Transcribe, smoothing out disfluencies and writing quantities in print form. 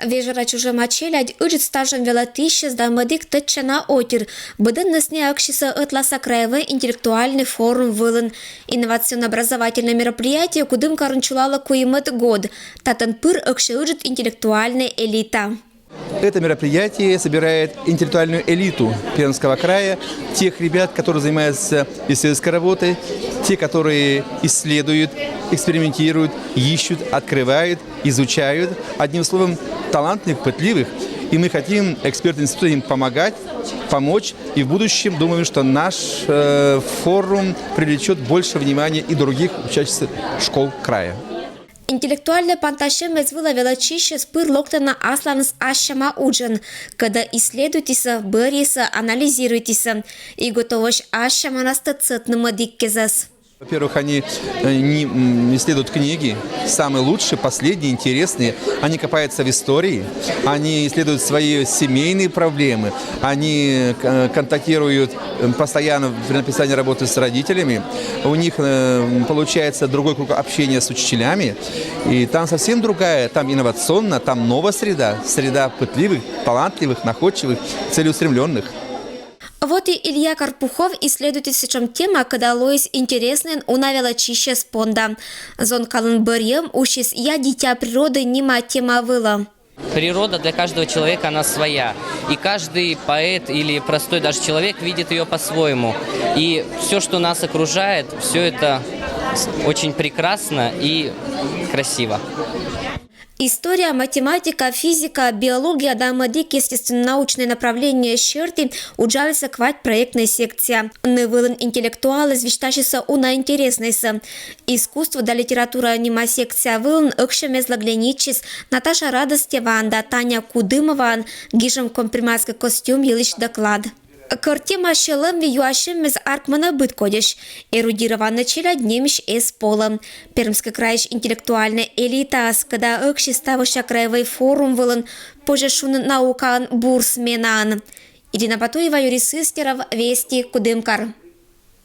Вежера чужа мачелядь ыжит стажем велатыще сдамадик тэтчана отир. Быдын несне акшиса ытласа краевой интеллектуальный форум вылын. Инновационно-образовательное мероприятие кудым карунчулала куимет год. Татын пыр акши ыжит интеллектуальная элита. Это мероприятие собирает интеллектуальную элиту Пермского края, тех ребят, которые занимаются исследовательской работой, те, которые исследуют, экспериментируют, ищут, открывают, изучают. Одним словом, талантливых, пытливых. И мы хотим, эксперты института, им помогать, помочь. И в будущем думаем, что наш форум привлечет больше внимания и других учащихся школ края. Интеллектуальная пантаща мезвыла велочище спыр локтана асланс ашама уджен, когда исследуйтеся, берися, анализируйтеся и готовость ашама настацетному диккезас. Во-первых, они не исследуют книги, самые лучшие, последние, интересные. Они копаются в истории, они исследуют свои семейные проблемы, они контактируют постоянно при написании работы с родителями. У них получается другой круг общения с учителями. И там совсем другая, там инновационная, там новая среда. Среда пытливых, талантливых, находчивых, целеустремленных. Вот и Илья Карпухов исследует сечем тема, когда лоис интересный уна велочище спонда. Зон калын бырьем ушис я дитя природы нима тема выла. Природа для каждого человека, она своя. И каждый поэт или простой даже человек видит ее по-своему. И все, что нас окружает, все это очень прекрасно и красиво. История, математика, физика, биология, дамадик, естественно-научные направления щерти уджалися квать проектная секция. Невылын интеллектуалы звештащиеся уна интереснейся. Искусство да литература анима секция вылын ыкшеме злагленичис Наташа Радостеванда, Таня Кудымован, гижем комприматский костюм елищ доклад. Картема шелым виюашим мез аркмана быт кодиш. Эрудированный челядь немеш эс полом. Пермский краиш интеллектуальная элита, когда ыкши ставыша краевой форум вылын, позже шун наукан бурс менан. Ирина Батуева, Юрий Сыстеров, Вести, Кудымкар.